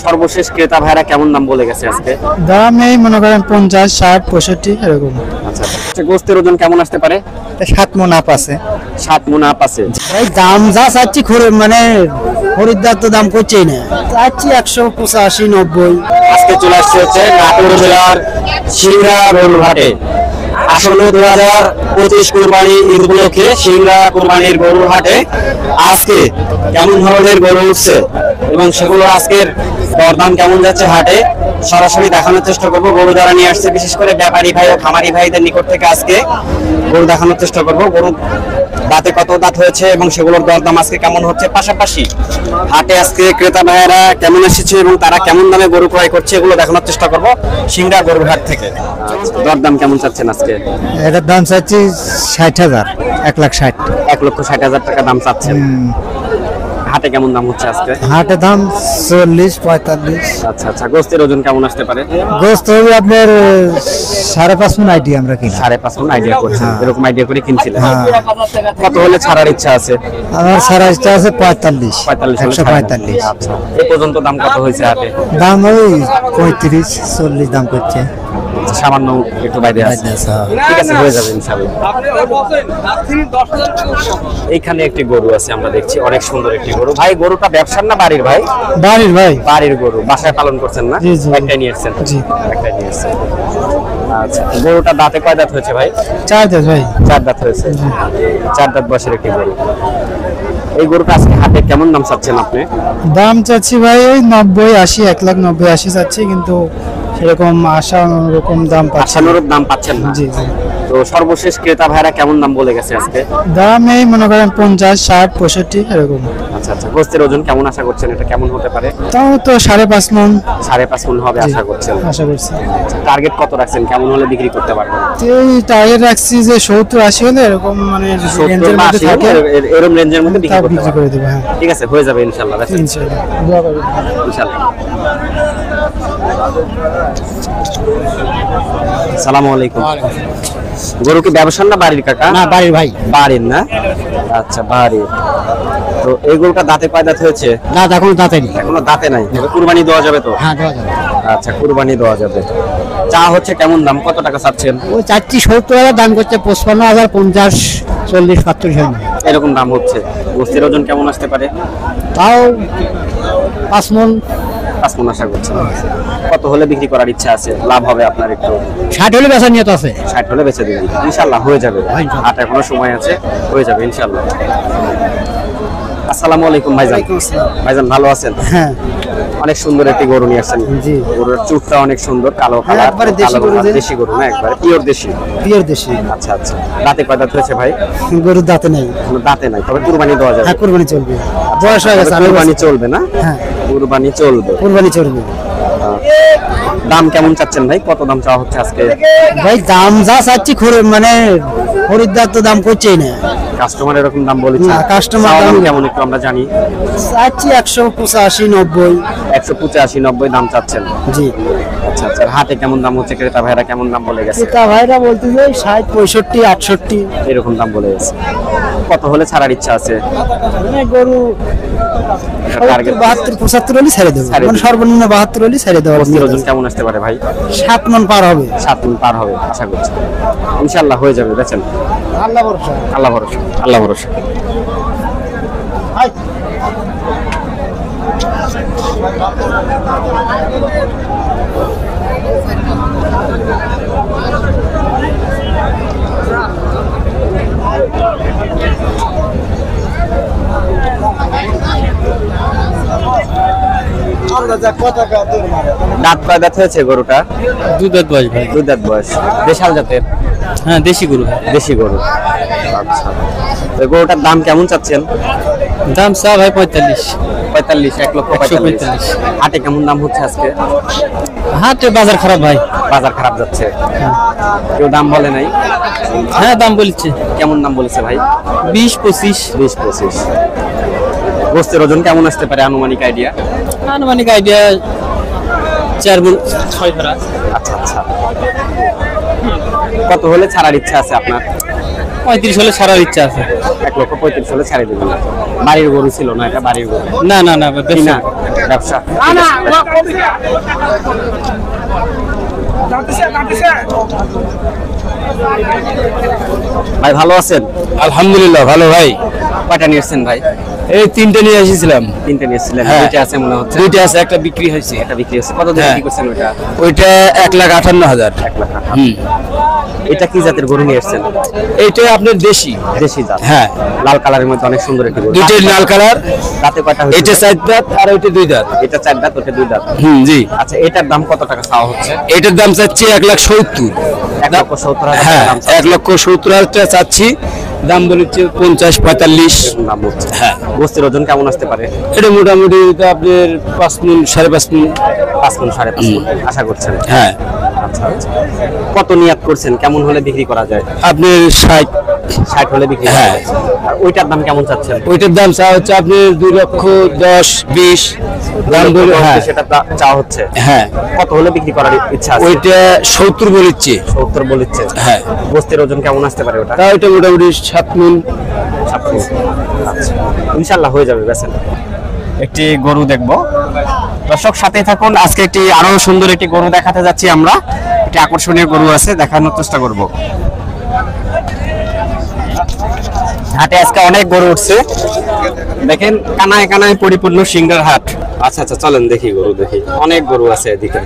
সর্বশেষ ক্রেতা ভাইরা কেমন দাম বলে গেছে আজকে? দাম এই মনে করেন 50, 60, 65 এরকম। আচ্ছা, গোস্তের ওজন কেমন আসতে পারে? 7 মণ আপ আছে। 7 মণ আপ আছে। ভাই দাম যা চাচ্ছি মানে খরিদ্দার তো দাম করছেই না, চাচ্ছি 185, 90। আজকে চলে আসছে হচ্ছে নাটোর জেলার সিংড়া গরুরহাটে। আসলে 2025 কুরবানি ঈদ উপলক্ষে সিংড়া কুরবানির গরুর হাটে আজকে কেমন ধরনের গরু উঠছে এবং সেগুলো আজকের দরদাম কেমন যাচ্ছে হাটে সরাসরি দেখানোর চেষ্টা করব। গরু যারা নিয়ে আসছে বিশেষ করে ব্যাপারী ভাই ও খামারি ভাইদের নিকট থেকে আজকে গরু দেখানোর চেষ্টা করব। গরু দাঁতে কত দাঁত হয়েছে এবং সেগুলোর দরদাম আজকে কেমন হচ্ছে, পাশাপাশি হাটে আজকে ক্রেতা ভাইয়েরা কেমন এসেছে এবং তারা কেমন দামে গরু ক্রয় করছে এগুলো দেখানোর চেষ্টা করব সিংড়া গরুর হাট থেকে। দরদাম কেমন চাচ্ছেন আজকে? এটার দাম চাচ্ছি 60,000, 1,60,000। 1,60,000 টাকা দাম চাচ্ছেন। হাটে কেমন দাম হচ্ছে আজকে? হাটে দাম 40, 45। আচ্ছা আচ্ছা, গোস্তের ওজন কেমন আসতে পারে? গোস্ত হবে আপনার 5.5 মণ আইডিয়া আমরা কিনি। 5.5 মণ আইডিয়া করছেন, এরকম আইডিয়া করে কিনছিলেন। হ্যাঁ। কত হলে ছাড়ার ইচ্ছা আছে? আমার সারা ইচ্ছা আছে 45, 145। আচ্ছা, এই পর্যন্ত দাম কত হয়েছে হাটে? দাম ওই 35, 40 দাম করছে। সামান্য একটু বাইরে আছে। ঠিক আছে, হয়ে যাবে ইনশাআল্লাহ। এইখানে একটি গরু আছে আমরা দেখছি, অনেক সুন্দর একটি গরু। ভাই গরুটা ব্যবসার না বাড়ির? ভাই বাড়ির। ভাই বাড়ির গরু, বাসায় পালন করছেন না? জি, জি। একটাই নিয়েছেন? জি, একটাই নিয়েছেন। আচ্ছা, গরুটা দাঁতে কয় দাঁত হয়েছে ভাই? 4 দাঁত ভাই। 4 দাঁত হয়েছে। 4 দাঁত বয়সের একটি গরু। এই গরুটা আজকে হাটে কেমন দাম চাচ্ছেন আপনি? দাম চাচ্ছি ভাই ওই 90, 80, 1,90,000, 80 চাচ্ছি, কিন্তু সেরকম আশানুরকম দাম পাচ্ছি না। আশানুরূপ দাম পাচ্ছেন না? জি জি। তো সর্বশেষ ক্রেতা ভাইরা কেমন দাম বলে গেছে আজকে? দাম এই মনে করেন 50, 60, 65 এরকম। আচ্ছা আচ্ছা, গোস্তের ওজন কেমন আশা করছেন? এটা কেমন হতে পারে? তাও তো 5.5 মণ। 5.5 মণ হবে আশা করছেন? আশা করছি। টার্গেট কত রাখছেন, কেমন হলে বিক্রি করতে পারবেন? এই টার্গেট রাখছি যে 70, 80 হলে এরকম মানে 70 রেঞ্জের বা মধ্যে 80 থাকে, এরকম রেঞ্জের মধ্যে বিক্রি তা করতে বিক্রি করে পারবেন? দেবো। হ্যাঁ, ঠিক আছে, হয়ে যাবে ইনশাআল্লাহ। ইনশাআল্লাহ। দোয়া করবেন। ইনশাআল্লাহ। আসসালামু আলাইকুম। গরু কি ব্যবসার না বাড়ির কাকা? না, বাড়ির ভাই। বাড়ির না? আচ্ছা, বাড়ির। তো এই গরুটা দাঁতে কয় দাঁত হয়েছে? না, এখনো দাঁতে নেই। এখনো দাঁতে নাই। কুরবানি দেওয়া যাবে তো? হ্যাঁ, দেওয়া যাবে। আচ্ছা, কুরবানি দেওয়া যাবে। চা হচ্ছে কেমন দাম, কত টাকা চাচ্ছেন? ওই চাচ্ছি 70,000 দাম করছে, 55,000, 50, 40, 45 হয় না। এরকম দাম হচ্ছে। গোস্তের ওজন কেমন আসতে পারে? তাও 5 মণ। 5 মণ আশা করছেন। কত হলে বিক্রি করার ইচ্ছা আছে, লাভ হবে আপনার একটু? 60 হলে বেচা নিয়ত আছে। 60 হলে বেচে দিবেন ইনশাআল্লাহ, হয়ে যাবে। হাট এখনো সময় আছে, হয়ে যাবে ইনশাআল্লাহ। আসসালামু আলাইকুম ভাইজান। ভাইজান ভালো আছেন? হ্যাঁ, অনেক সুন্দর একটি গরু নিয়ে আসছেন। জি। গরুর চুটটা অনেক সুন্দর, কালো কালার। একবারে দেশি গরু যে। দেশি গরু না, একবারে পিওর দেশি? পিওর দেশি। আচ্ছা আচ্ছা, দাঁতে কয় দাঁত হয়েছে ভাই? গরুর দাঁতে নেই। কোনো দাঁতে নাই, তবে কুরবানি দেওয়া যাবে? হ্যাঁ, কুরবানি চলবে। বয়স হয়ে গেছে। কুরবানি চলবে না? হ্যাঁ, কুরবানি চলবে। কুরবানি চলবে। দাম কেমন চাচ্ছেন ভাই, কত দাম চাওয়া হচ্ছে আজকে? ভাই দাম যা চাচ্ছি মানে খরিদ্দার তো দাম করছেই না। কাস্টমার এরকম দাম বলেছে? না, কাস্টমার চাওয়া দাম দাম কেমন একটু আমরা জানি? চাচ্ছি 185, 90। 185, 90 দাম চাচ্ছেন? জি। আচ্ছা আচ্ছা, হাটে কেমন দাম হচ্ছে, ক্রেতা ভাইরা কেমন দাম বলে গেছে? ক্রেতা ভাইরা বলতে যে 60, 65, 68 এরকম দাম বলে গেছে। কত হলে ছাড়ার ইচ্ছা আছে? মানে গরু টার্গেট 72, 75 হলে ছেড়ে দেবো। ছেড়ে মানে দেবো। সর্বনিম্ন 72 হলে ছেড়ে দেওয়ার গোস্তের নিয়ত ওজন আছে। কেমন আসতে পারে ভাই? 7 মণ পার হবে। 7 মণ পার হবে আশা করছি, ইনশাআল্লাহ হয়ে যাবে। বেচেন? আল্লাহ ভরসা। আল্লাহ ভরসা, আল্লাহ ভরসা। দাঁত কয় দাঁত হয়েছে গরুটা? 2 দাঁত বয়স ভাই। 2 দাঁত বয়স। দেশাল জাতের? হ্যাঁ, দেশি গরু। দেশি গরু। আচ্ছা, তো গরুটার দাম কেমন চাচ্ছেন? দাম চা ভাই 45। 45, 1,45,000। হাটে কেমন দাম হচ্ছে আজকে? হাটে বাজার খারাপ ভাই। বাজার খারাপ যাচ্ছে। কেউ দাম বলে নাই? হ্যাঁ, দাম বলছে। কেমন দাম বলেছে ভাই? 20, 25। 20, 25। গোস্তের ওজন কেমন আসতে পারে আনুমানিক আইডিয়া? আনুমানিক আইডিয়া 4 মণ 6 ধরা। আচ্ছা আচ্ছা, কত হলে ছাড়ার ইচ্ছা আছে আপনার? 35 হলে ছাড়ার ইচ্ছা আছে। 1,35,000 হলে ছেড়ে দেবেন। বাড়ির গরু ছিল না, এটা বাড়ির গরু? না না না, কিনা ব্যবসা। ভাই ভালো আছেন? আলহামদুলিল্লাহ ভালো ভাই। কয়টা নিয়েছেন ভাই? এই 3টে নিয়ে এসেছিলাম। 3টে নিয়েছিলেন? হ্যাঁ। দুইটা আছে মনে হচ্ছে। দুইটা আছে, একটা বিক্রি হয়েছে। একটা বিক্রি হয়েছে। কত দিয়ে হ্যাঁ। বিক্রি করছেন ওইটা? ওইটা 1,58,000। 1 লাখ টাকা। হুম। এটা কি জাতের গরু নিয়ে এসেছেন? এইটা আপনার দেশি। দেশি জাত। হ্যাঁ। লাল কালারের মধ্যে অনেক সুন্দর একটি গরু। দুইটাই লাল কালার। দাঁতে কয়টা হয়েছে? এটা 4 দাঁত আর ওইটা 2 দাঁত। এটা 4 দাঁত, ওটা 2 দাঁত। জি। আচ্ছা, এটার দাম কত টাকা চাওয়া হচ্ছে? এটার দাম চাচ্ছি 1,70,000। 1,70,000 হ্যাঁ, দাম চাওয়া 1,70,000 টাকা চাচ্ছি। দাম বলেছে 50-45। দাম হচ্ছে। হ্যাঁ। গোস্তের ওজন কেমন আসতে পারে? এটা মোটামুটি তো আপনার 5 মণ, 5.5 মণ। 5 মণ, 5.5 মণ আশা করছেন? হ্যাঁ। আচ্ছা আচ্ছা। কত নিয়াত করছেন, কেমন হলে বিক্রি করা যায়? আপনার 60। 60 হলে বিক্রি করা হ্যাঁ। যায়। আর ওইটার দাম কেমন চাচ্ছেন? ওইটার দাম চা হচ্ছে আপনার 2,10,20 দাম বলে। হ্যাঁ সেটা চাওয়া হচ্ছে। হ্যাঁ। কত হলে বিক্রি করার ইচ্ছা আছে? ওইটা 70 বলেছে। 70 বলেছে। হ্যাঁ। গোস্তের ওজন কেমন আসতে পারে ওটা? তা ওইটা মোটামুটি 7 মণ। আচ্ছা, ইনশাআল্লাহ হয়ে যাবে বেচেন। একটি গরু দেখবো, দর্শক সাথে থাকুন। আজকে একটি আরো সুন্দর একটি গরু দেখাতে যাচ্ছি আমরা। একটি আকর্ষণীয় গরু আছে, দেখানোর চেষ্টা করব। হাটে আজকে অনেক গরু উঠছে, দেখেন কানায় কানায় পরিপূর্ণ সিংড়ার হাট। আচ্ছা আচ্ছা, চলেন দেখি গরু দেখি। অনেক গরু আছে এদিকে।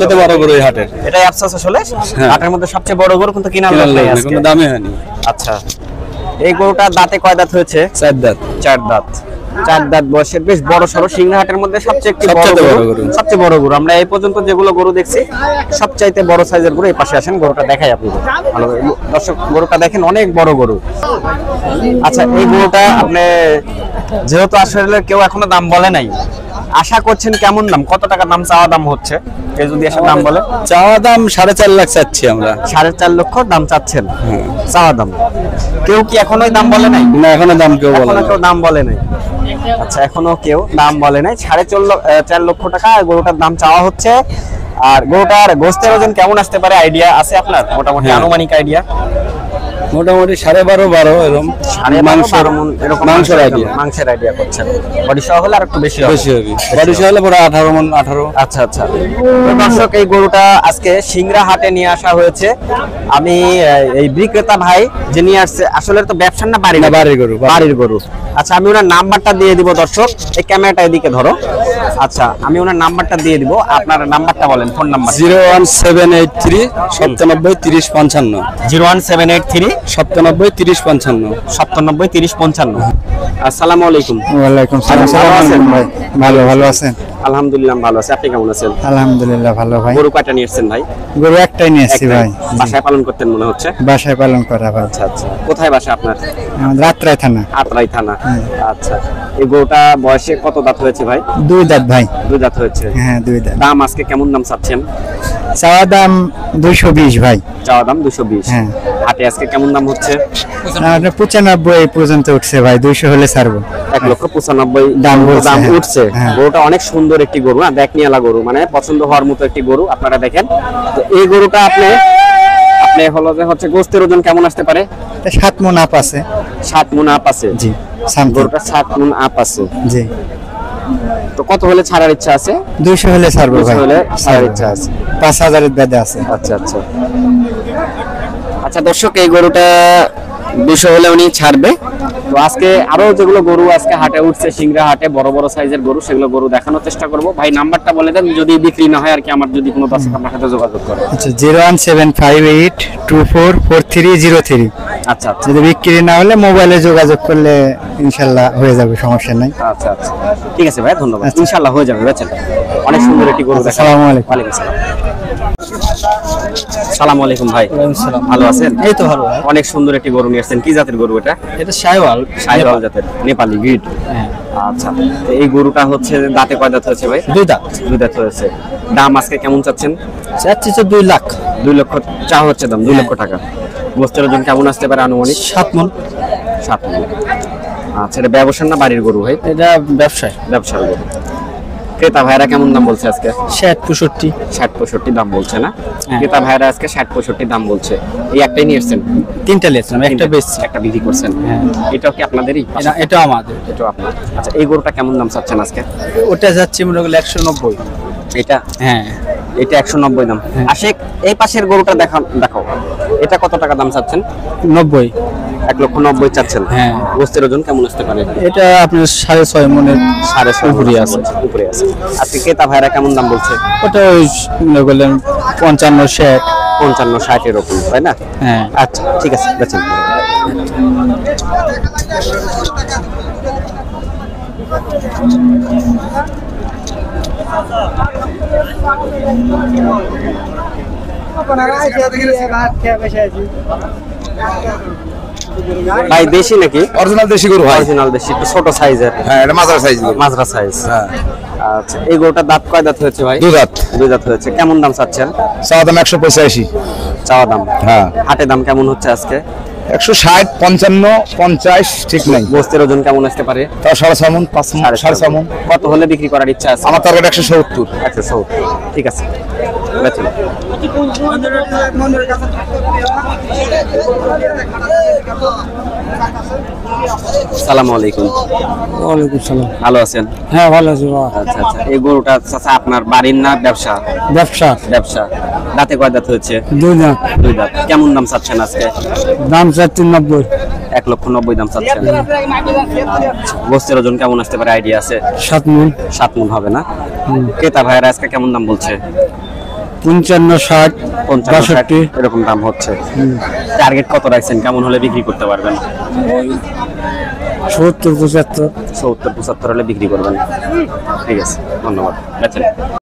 কত বড় গরু এই হাটের? এটাই আফসোস আসলে, হ্যাঁ। হাটের মধ্যে সবচেয়ে বড় গরু কিন্তু কিনার লোক নেই আজকে। কোনো দামে হয়নি। আচ্ছা, এই গরুটার দাঁতে কয় দাঁত হয়েছে? 4 দাঁত। 4 দাঁত। 4 দাঁত বয়সের বেশ বড় সড়ো, সিংহাটের মধ্যে সবচেয়ে একটি বড় সবচেয়ে বড় গরু। গরু। সবচেয়ে বড় গরু। আমরা এই পর্যন্ত যেগুলো গরু দেখছি সবচাইতে বড় সাইজের গরু। এই পাশে আসেন, গরুটা দেখাই আপনাদের ভালো করে। দর্শক গরুটা দেখেন, অনেক বড় গরু। আচ্ছা, এই গরুটা আপনি যেহেতু আসলে কেউ এখনো দাম বলে নাই, আশা করছেন কেমন দাম, কত টাকা দাম চাওয়া দাম হচ্ছে? কেউ যদি এসে দাম বলে? চাওয়া দাম 4.5 লাখ চাচ্ছি আমরা। 4.5 লক্ষ দাম চাচ্ছেন চাওয়া দাম। কেউ কি এখনোই দাম বলে নাই? না, এখনো দাম কেউ বলে এখনো না। কেউ দাম বলে নাই। আচ্ছা, এখনো কেউ দাম বলে নাই। 4.5 লক্ষ টাকা গরুটার দাম চাওয়া হচ্ছে। আর গরুটার গোস্তের ওজন কেমন আসতে পারে আইডিয়া আছে আপনার? মোটামুটি হ্যাঁ। আনুমানিক আইডিয়া? মোটামুটি 12.5 এরকম। 12.5 মণ এরকম মাংসের আইডিয়া। মাংসের আইডিয়া করছেন। বডি সহ হলে আর একটু বেশি হবে। বেশি হবে। বাড়ি হলে পরে 18 মণ, 18। আচ্ছা আচ্ছা। তো দর্শক, এই গরুটা আজকে সিংড়া হাটে নিয়ে আসা হয়েছে। আমি এই বিক্রেতা ভাই যে নিয়ে আসছে, আসলে তো ব্যবসার না বাড়ি? না, বাড়ির গরু। বাড়ির গরু। আচ্ছা, আমি ওনার নাম্বারটা দিয়ে দিব দর্শক। এই ক্যামেরাটা এদিকে ধরো। আচ্ছা, আমি ওনার নাম্বারটা দিয়ে দিব। আপনার নাম্বারটা বলেন, ফোন নাম্বার। 01783 97 30 55। 01783 97 30 55। 97 30 55। আসসালামু আলাইকুম। ওয়ালাইকুম সালাম। ভালো আছেন? ভাই ভালো ভালো আছেন? আলহামদুলিল্লাহ ভালো আছি। আপনি কেমন আছেন? আলহামদুলিল্লাহ ভালো ভাই। গরু কয়টা নিয়ে এসেছেন ভাই? গরু একটাই নিয়ে এসেছি একটাই? ভাই। বাসায় পালন করতেন মনে হচ্ছে। বাসায় পালন করা ভাই। আচ্ছা আচ্ছা। কোথায় বাসা আপনার? আমাদের রাত্রাই থানা। আত্রাই থানা। আচ্ছা, এই গরুটা বয়সে কত দাঁত হয়েছে ভাই? 2 দাঁত ভাই। 2 দাঁত হয়েছে। হ্যাঁ, 2 দাঁত। দাম আজকে কেমন দাম চাচ্ছেন? চাওয়া দাম 220 ভাই। চাওয়া দাম 220। হ্যাঁ। হাটে আজকে কেমন দাম হচ্ছে? 95 পর্যন্ত উঠছে ভাই, 200 হলে ছাড়বো। 1,95,000 দাম বলছে, দাম হ্যাঁ। উঠছে। হ্যাঁ। গরুটা অনেক সুন্দর একটি গরু, না দেখনিয়ালা গরু, মানে পছন্দ হওয়ার মতো একটি গরু। আপনারা দেখেন, তো এই গরুটা আপনি হলো যে হচ্ছে গোস্তের ওজন কেমন আসতে পারে? 7 মণ আপ আছে। 7 মণ আপ আছে। জি, সামথিং। গরুটা 7 মণ আপ আছে। জি। তো কত হলে ছাড়ার ইচ্ছা আছে? 200 হলে ছাড়বো 200 ভাই। হলে ছাড়ার ইচ্ছা আছে। 5000 এর বেদে আছে। আচ্ছা আচ্ছা। আচ্ছা দর্শক, এই গরুটা 200 হলে উনি ছাড়বে। তো আজকে আরো যেগুলো গরু আজকে হাটে উঠছে, সিংড়া হাটে বড় বড় সাইজের গরু, সেগুলো গরু দেখানোর চেষ্টা করব। ভাই নাম্বারটা বলে দেন, যদি বিক্রি না হয় আর কি, আমার যদি কোনো দর্শক আপনার সাথে যোগাযোগ করে। আচ্ছা, 01758244303। আচ্ছা আচ্ছা যদি বিক্রি না হলে মোবাইলে যোগাযোগ করলে ইনশাল্লাহ হয়ে যাবে, সমস্যা নাই। আচ্ছা আচ্ছা, ঠিক আছে ভাই, ধন্যবাদ। আচ্ছা। ইনশাআল্লাহ হয়ে যাবে, বেচেন। অনেক সুন্দর একটি গরু। আসসালামু আলাইকুম। ওয়ালাইকুম আসসালাম। আসসালামু আলাইকুম ভাই। ভালো আছেন? এই তো ভালো ভাই। অনেক সুন্দর একটি গরু নিয়ে আসছেন। কি জাতের গরু এটা? এটা শাইওয়াল। শাহিওয়াল জাতের, নেপালি গ্রিড। হ্যাঁ। আচ্ছা, তো এই গরুটা হচ্ছে দাঁতে কয় দাঁত হয়েছে ভাই? 2 দাঁত। 2 দাঁত হয়েছে। দাম আজকে কেমন চাচ্ছেন? চাচ্ছি তো 2 লাখ। 2 লক্ষ চা হচ্ছে দাম, 2 লক্ষ টাকা। গোস্তের ওজন কেমন আসতে পারে আনুমানিক? 7 মণ। 7 মণ। আচ্ছা, এটা ব্যবসার না বাড়ির গরু ভাই? এটা ব্যবসায়। ব্যবসার গরু। ক্রেতা ভাইরা কেমন দাম বলছে আজকে? 60-65। 60-65 দাম বলছে না? হ্যাঁ। ক্রেতা ভাইরা আজকে 60-65 দাম বলছে। এই একটাই নিয়ে এসেছেন? 3টা লিয়েছিলাম, একটা বেচছি। একটা বিক্রি করছেন? হ্যাঁ। এটাও কি আপনাদেরই? এটা আমাদের। এটাও আপনার। আচ্ছা, এই গরুটা কেমন দাম চাচ্ছেন আজকে? ওটা যাচ্ছে মনে করলে 190। এটা? হ্যাঁ। এটা 190 দাম। আশিক, এই পাশের গরুটা দেখাও। এটা কত টাকা দাম চাচ্ছেন? 90। 1,90,000 চাচ্ছেন? হ্যাঁ। গোস্তের ওজন কেমন আসতে পারে? এটা আপনার 6.5 মণের 6.5 উপরে আছে। উপরে আছে। আজকে ক্রেতা ভাইরা কেমন দাম বলছে? ওটা ওই মনে করলেন 55-60। 55-60 এরকম, তাই না? হ্যাঁ। আচ্ছা, ঠিক আছে, বেচেন। ভাই দেশি নাকি? অরিজিনাল দেশি গরু হয়। অরিজিনাল দেশি, একটু ছোট সাইজের। হ্যাঁ, এটা মাঝারি সাইজ গরু। মাজরা সাইজ। হ্যাঁ। আচ্ছা, এই গরুটার দাঁত কয় দাঁত হয়েছে ভাই? 2 দাঁত। 2 দাঁত হয়েছে। কেমন দাম চাচ্ছেন? চাওয়া দাম 185। চাওয়া দাম? হ্যাঁ। হাটে দাম কেমন হচ্ছে আজকে? 160, 55, 50 ঠিক নাই। গোস্তের ওজন কেমন আসতে পারে? তাও 6.5 মণ, 5 মণ, 6.5 মণ। কত হলে বিক্রি করার ইচ্ছা আছে? আমার টার্গেট 170। 170। ঠিক আছে, বেচেন। আসসালামু আলাইকুম। ওয়ালাইকুম সালাম। ভালো আছেন? হ্যাঁ, ভালো আছি বাবা। আচ্ছা আচ্ছা, এই গরুটা চাচা আপনার বাড়ির না ব্যবসা? ব্যবসা। ব্যবসা। দাঁতে কয় দাঁত হয়েছে? 2 দাঁত। 2 দাঁত। কেমন দাম চাচ্ছেন আজকে? দাম চাচ্ছি 90। 1,90,000 দাম চাচ্ছেন। গোস্তের ওজন কেমন আসতে পারে আইডিয়া আছে? 7 মণ। 7 মণ হবে না? ক্রেতা ভাইয়েরা আজকে কেমন দাম বলছে? 55-60 55-60 এরকম দাম হচ্ছে। টার্গেট কত রাখছেন? কেমন হলে বিক্রি করতে পারবেন? 70-75। 70-75 হলে বিক্রি করবেন। ঠিক আছে, ধন্যবাদ। বেচেন।